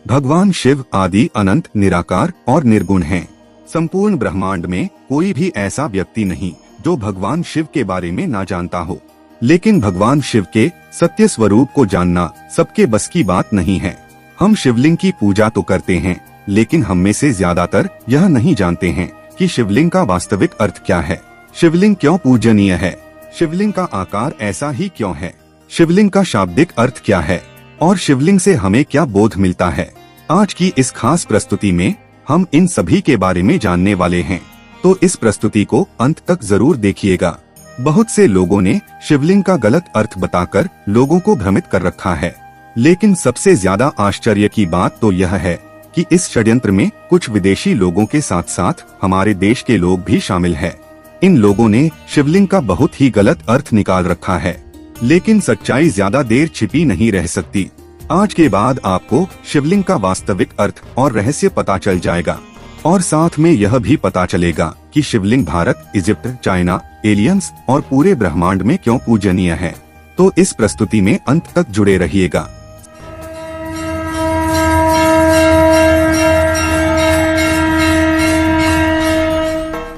भगवान शिव आदि अनंत निराकार और निर्गुण हैं। संपूर्ण ब्रह्मांड में कोई भी ऐसा व्यक्ति नहीं जो भगवान शिव के बारे में ना जानता हो। लेकिन भगवान शिव के सत्य स्वरूप को जानना सबके बस की बात नहीं है। हम शिवलिंग की पूजा तो करते हैं, लेकिन हम में से ज्यादातर यह नहीं जानते हैं कि शिवलिंग का वास्तविक अर्थ क्या है। शिवलिंग क्यों पूजनीय है? शिवलिंग का आकार ऐसा ही क्यों है? शिवलिंग का शाब्दिक अर्थ क्या है और शिवलिंग से हमें क्या बोध मिलता है? आज की इस खास प्रस्तुति में हम इन सभी के बारे में जानने वाले हैं, तो इस प्रस्तुति को अंत तक जरूर देखिएगा। बहुत से लोगों ने शिवलिंग का गलत अर्थ बताकर लोगों को भ्रमित कर रखा है, लेकिन सबसे ज्यादा आश्चर्य की बात तो यह है कि इस षड्यंत्र में कुछ विदेशी लोगों के साथ साथ हमारे देश के लोग भी शामिल हैं। इन लोगों ने शिवलिंग का बहुत ही गलत अर्थ निकाल रखा है, लेकिन सच्चाई ज्यादा देर छिपी नहीं रह सकती। आज के बाद आपको शिवलिंग का वास्तविक अर्थ और रहस्य पता चल जाएगा, और साथ में यह भी पता चलेगा कि शिवलिंग भारत, इजिप्ट, चाइना, एलियंस और पूरे ब्रह्मांड में क्यों पूजनीय है। तो इस प्रस्तुति में अंत तक जुड़े रहिएगा।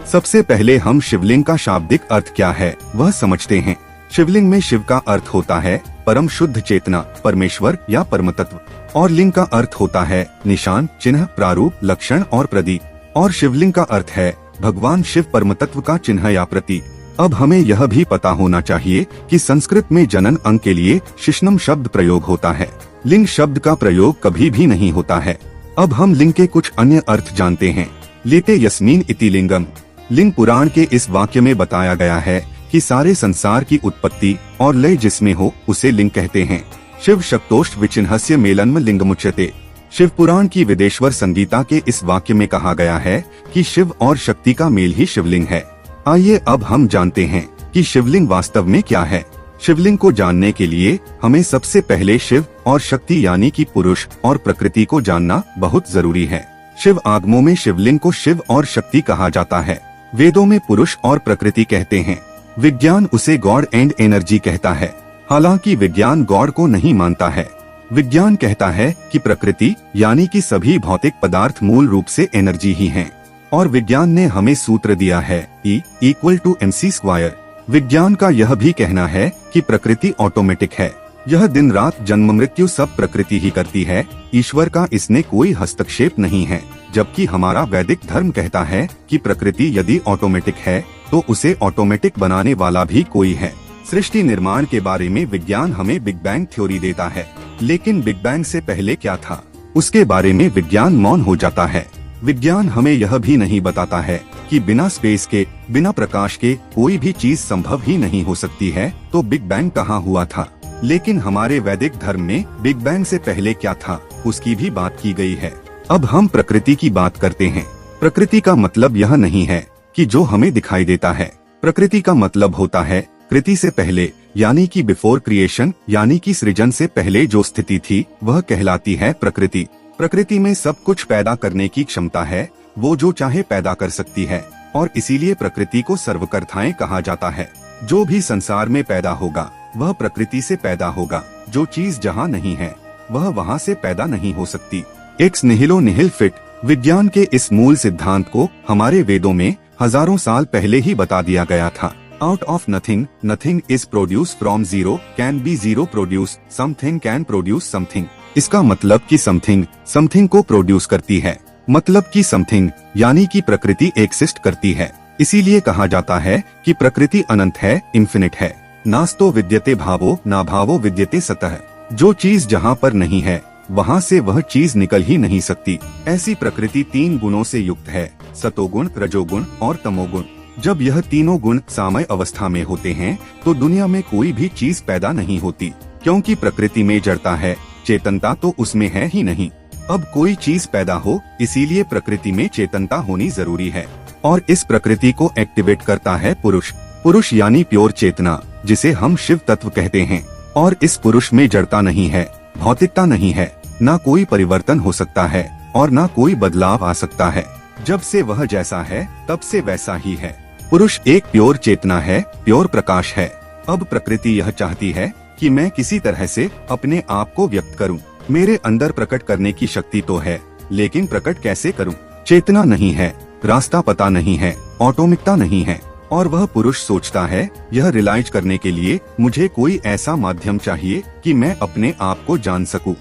सबसे पहले हम शिवलिंग का शाब्दिक अर्थ क्या है वह समझते हैं। शिवलिंग में शिव का अर्थ होता है परम शुद्ध चेतना, परमेश्वर या परमतत्व, और लिंग का अर्थ होता है निशान, चिन्ह, प्रारूप, लक्षण और प्रतीक, और शिवलिंग का अर्थ है भगवान शिव परमतत्व का चिन्ह या प्रतीक। अब हमें यह भी पता होना चाहिए कि संस्कृत में जनन अंग के लिए शिश्नम शब्द प्रयोग होता है, लिंग शब्द का प्रयोग कभी भी नहीं होता है। अब हम लिंग के कुछ अन्य अर्थ जानते हैं। लेते यस्मिन इति लिंगम। लिंग पुराण के इस वाक्य में बताया गया है कि सारे संसार की उत्पत्ति और लय जिसमें हो उसे लिंग कहते हैं। शिव शक्तोष्ट विचिन्हस्य मेलन्म लिंगमुच्यते। शिव पुराण की विदेश्वर संगीता के इस वाक्य में कहा गया है कि शिव और शक्ति का मेल ही शिवलिंग है। आइए अब हम जानते हैं कि शिवलिंग वास्तव में क्या है। शिवलिंग को जानने के लिए हमें सबसे पहले शिव और शक्ति यानी कि पुरुष और प्रकृति को जानना बहुत जरूरी है। शिव आगमों में शिवलिंग को शिव और शक्ति कहा जाता है। वेदों में पुरुष और प्रकृति कहते हैं। विज्ञान उसे गॉड एंड एनर्जी कहता है। हालांकि विज्ञान गॉड को नहीं मानता है। विज्ञान कहता है कि प्रकृति यानी कि सभी भौतिक पदार्थ मूल रूप से एनर्जी ही हैं। और विज्ञान ने हमें सूत्र दिया है E=mc²। विज्ञान का यह भी कहना है कि प्रकृति ऑटोमेटिक है। यह दिन रात जन्म मृत्यु सब प्रकृति ही करती है, ईश्वर का इसने कोई हस्तक्षेप नहीं है। जबकि हमारा वैदिक धर्म कहता है कि प्रकृति यदि ऑटोमेटिक है तो उसे ऑटोमेटिक बनाने वाला भी कोई है। सृष्टि निर्माण के बारे में विज्ञान हमें बिग बैंग थ्योरी देता है, लेकिन बिग बैंग से पहले क्या था उसके बारे में विज्ञान मौन हो जाता है। विज्ञान हमें यह भी नहीं बताता है कि बिना स्पेस के, बिना प्रकाश के कोई भी चीज संभव ही नहीं हो सकती है, तो बिग बैंग कहाँ हुआ था। लेकिन हमारे वैदिक धर्म में बिग बैंग से पहले क्या था उसकी भी बात की गई है। अब हम प्रकृति की बात करते हैं। प्रकृति का मतलब यह नहीं है कि जो हमें दिखाई देता है। प्रकृति का मतलब होता है कृति से पहले, यानी कि बिफोर क्रिएशन, यानी कि सृजन से पहले जो स्थिति थी वह कहलाती है प्रकृति। प्रकृति में सब कुछ पैदा करने की क्षमता है, वो जो चाहे पैदा कर सकती है, और इसीलिए प्रकृति को सर्वकर्ताएं कहा जाता है। जो भी संसार में पैदा होगा वह प्रकृति से पैदा होगा। जो चीज जहाँ नहीं है वह वहाँ से पैदा नहीं हो सकती। X निहिलो निहिल fit. विज्ञान के इस मूल सिद्धांत को हमारे वेदों में हजारों साल पहले ही बता दिया गया था। Out of nothing, nothing is produce from zero, can be zero produce, something can produce something. इसका मतलब कि समथिंग समथिंग को प्रोड्यूस करती है, मतलब कि समथिंग यानी कि प्रकृति एक्सिस्ट करती है। इसीलिए कहा जाता है कि प्रकृति अनंत है, इन्फिनिट है। नास्तो विद्यते भावो, ना भावो विद्यते सतः। जो चीज जहाँ पर नहीं है वहाँ से वह चीज निकल ही नहीं सकती। ऐसी प्रकृति 3 गुणों से युक्त है, सतोगुण, रजोगुण और तमोगुण। जब यह तीनों गुण सामय अवस्था में होते हैं तो दुनिया में कोई भी चीज पैदा नहीं होती, क्योंकि प्रकृति में जड़ता है, चेतनता तो उसमें है ही नहीं। अब कोई चीज पैदा हो इसीलिए प्रकृति में चेतनता होनी जरूरी है, और इस प्रकृति को एक्टिवेट करता है पुरुष। पुरुष यानी प्योर चेतना, जिसे हम शिव तत्व कहते हैं। और इस पुरुष में जड़ता नहीं है, भौतिकता नहीं है, ना कोई परिवर्तन हो सकता है और ना कोई बदलाव आ सकता है। जब से वह जैसा है तब से वैसा ही है। पुरुष एक प्योर चेतना है, प्योर प्रकाश है। अब प्रकृति यह चाहती है कि मैं किसी तरह से अपने आप को व्यक्त करूं, मेरे अंदर प्रकट करने की शक्ति तो है, लेकिन प्रकट कैसे करूं? चेतना नहीं है, रास्ता पता नहीं है, ऑटोमिकता नहीं है। और वह पुरुष सोचता है यह रियलाइज करने के लिए मुझे कोई ऐसा माध्यम चाहिए कि मैं अपने आप को जान सकूं।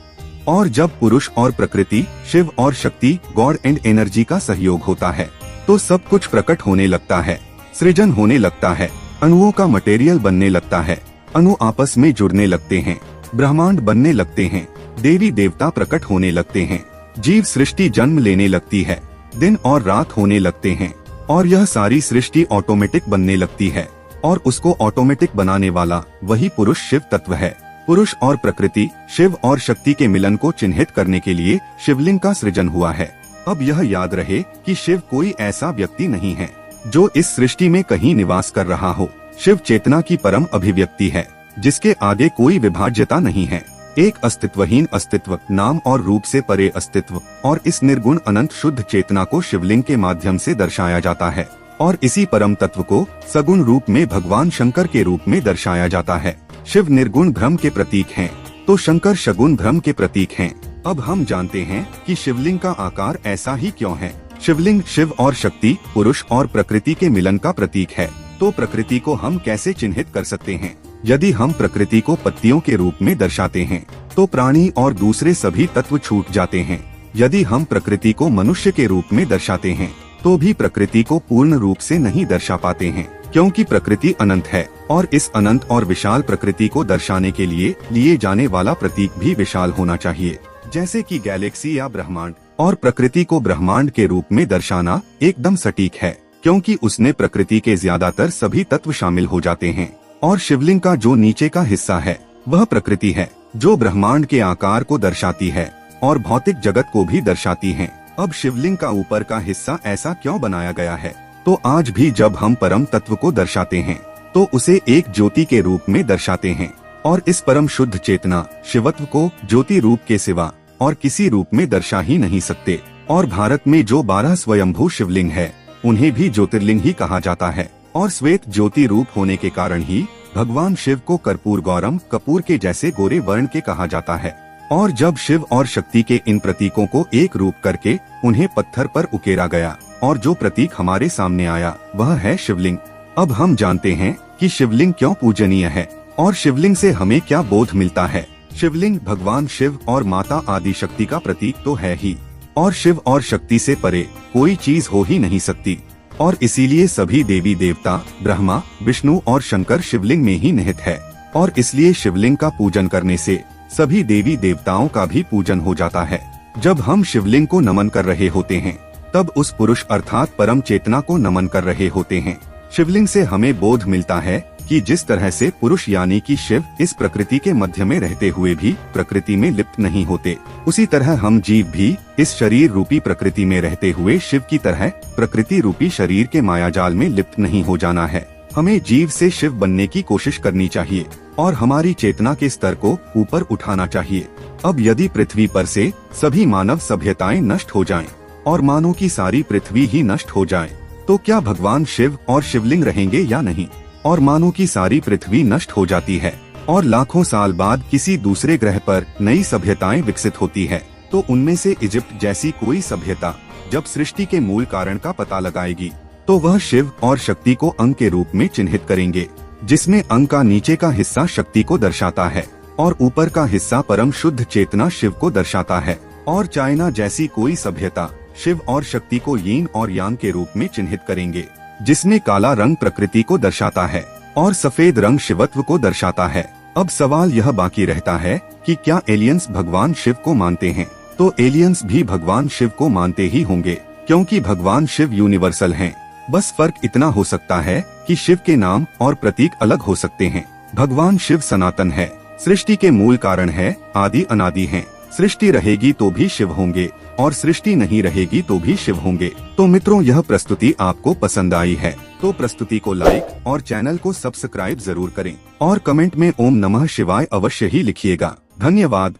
और जब पुरुष और प्रकृति, शिव और शक्ति, गॉड एंड एनर्जी का सहयोग होता है तो सब कुछ प्रकट होने लगता है, सृजन होने लगता है, अणुओं का मटेरियल बनने लगता है, अणु आपस में जुड़ने लगते हैं, ब्रह्मांड बनने लगते हैं, देवी देवता प्रकट होने लगते हैं, जीव सृष्टि जन्म लेने लगती है, दिन और रात होने लगते हैं और यह सारी सृष्टि ऑटोमेटिक बनने लगती है। और उसको ऑटोमेटिक बनाने वाला वही पुरुष शिव तत्व है। पुरुष और प्रकृति, शिव और शक्ति के मिलन को चिन्हित करने के लिए शिवलिंग का सृजन हुआ है। अब यह याद रहे कि शिव कोई ऐसा व्यक्ति नहीं है जो इस सृष्टि में कहीं निवास कर रहा हो। शिव चेतना की परम अभिव्यक्ति है जिसके आगे कोई विभाज्यता नहीं है। एक अस्तित्वहीन अस्तित्व, नाम और रूप से परे अस्तित्व, और इस निर्गुण अनंत शुद्ध चेतना को शिवलिंग के माध्यम से दर्शाया जाता है। और इसी परम तत्व को सगुण रूप में भगवान शंकर के रूप में दर्शाया जाता है। शिव निर्गुण भ्रम के प्रतीक हैं, तो शंकर सगुण भ्रम के प्रतीक हैं। अब हम जानते हैं कि शिवलिंग का आकार ऐसा ही क्यों है। शिवलिंग शिव और शक्ति, पुरुष और प्रकृति के मिलन का प्रतीक है। तो प्रकृति को हम कैसे चिन्हित कर सकते हैं? यदि हम प्रकृति को पत्तियों के रूप में दर्शाते हैं तो प्राणी और दूसरे सभी तत्व छूट जाते हैं। यदि हम प्रकृति को मनुष्य के रूप में दर्शाते हैं तो भी प्रकृति को पूर्ण रूप से नहीं दर्शा पाते हैं, क्योंकि प्रकृति अनंत है और इस अनंत और विशाल प्रकृति को दर्शाने के लिए जाने वाला प्रतीक भी विशाल होना चाहिए, जैसे कि गैलेक्सी या ब्रह्मांड। और प्रकृति को ब्रह्मांड के रूप में दर्शाना एकदम सटीक है, क्योंकि उसने प्रकृति के ज्यादातर सभी तत्व शामिल हो जाते हैं। और शिवलिंग का जो नीचे का हिस्सा है वह प्रकृति है, जो ब्रह्मांड के आकार को दर्शाती है और भौतिक जगत को भी दर्शाती है। अब शिवलिंग का ऊपर का हिस्सा ऐसा क्यों बनाया गया है? तो आज भी जब हम परम तत्व को दर्शाते हैं तो उसे एक ज्योति के रूप में दर्शाते हैं। और इस परम शुद्ध चेतना शिवत्व को ज्योति रूप के सिवा और किसी रूप में दर्शा ही नहीं सकते। और भारत में जो 12 स्वयंभू शिवलिंग है उन्हें भी ज्योतिर्लिंग ही कहा जाता है। और श्वेत ज्योति रूप होने के कारण ही भगवान शिव को कर्पूर गौरम, कपूर के जैसे गोरे वर्ण के कहा जाता है। और जब शिव और शक्ति के इन प्रतीकों को एक रूप करके उन्हें पत्थर पर उकेरा गया और जो प्रतीक हमारे सामने आया वह है शिवलिंग। अब हम जानते हैं कि शिवलिंग क्यों पूजनीय है और शिवलिंग से हमें क्या बोध मिलता है। शिवलिंग भगवान शिव और माता आदि शक्ति का प्रतीक तो है ही, और शिव और शक्ति से परे कोई चीज हो ही नहीं सकती। और इसीलिए सभी देवी देवता, ब्रह्मा, विष्णु और शंकर शिवलिंग में ही निहित है। और इसलिए शिवलिंग का पूजन करने से सभी देवी देवताओं का भी पूजन हो जाता है। जब हम शिवलिंग को नमन कर रहे होते हैं तब उस पुरुष अर्थात परम चेतना को नमन कर रहे होते हैं। शिवलिंग से हमें बोध मिलता है कि जिस तरह से पुरुष यानी कि शिव इस प्रकृति के मध्य में रहते हुए भी प्रकृति में लिप्त नहीं होते, उसी तरह हम जीव भी इस शरीर रूपी प्रकृति में रहते हुए शिव की तरह प्रकृति रूपी शरीर के मायाजाल में लिप्त नहीं हो जाना है। हमें जीव से शिव बनने की कोशिश करनी चाहिए और हमारी चेतना के स्तर को ऊपर उठाना चाहिए। अब यदि पृथ्वी पर से सभी मानव सभ्यताएं नष्ट हो जाएं और मानो की सारी पृथ्वी ही नष्ट हो जाए तो क्या भगवान शिव और शिवलिंग रहेंगे या नहीं? और मानो की सारी पृथ्वी नष्ट हो जाती है और लाखों साल बाद किसी दूसरे ग्रह पर नई सभ्यताएं विकसित होती है तो उनमें से इजिप्ट जैसी कोई सभ्यता जब सृष्टि के मूल कारण का पता लगाएगी तो वह शिव और शक्ति को अंग के रूप में चिन्हित करेंगे, जिसमें अंग का नीचे का हिस्सा शक्ति को दर्शाता है और ऊपर का हिस्सा परम शुद्ध चेतना शिव को दर्शाता है। और चाइना जैसी कोई सभ्यता शिव और शक्ति को यीन और यांग के रूप में चिन्हित करेंगे, जिसमें काला रंग प्रकृति को दर्शाता है और सफेद रंग शिवत्व को दर्शाता है। अब सवाल यह बाकी रहता है कि क्या एलियंस भगवान शिव को मानते हैं? तो एलियंस भी भगवान शिव को मानते ही होंगे, क्योंकि भगवान शिव यूनिवर्सल हैं। बस फर्क इतना हो सकता है कि शिव के नाम और प्रतीक अलग हो सकते हैं। भगवान शिव सनातन है, सृष्टि के मूल कारण है, आदि अनादि हैं। सृष्टि रहेगी तो भी शिव होंगे और सृष्टि नहीं रहेगी तो भी शिव होंगे। तो मित्रों, यह प्रस्तुति आपको पसंद आई है तो प्रस्तुति को लाइक और चैनल को सब्सक्राइब जरूर करें और कमेंट में ओम नमः शिवाय अवश्य ही लिखिएगा। धन्यवाद।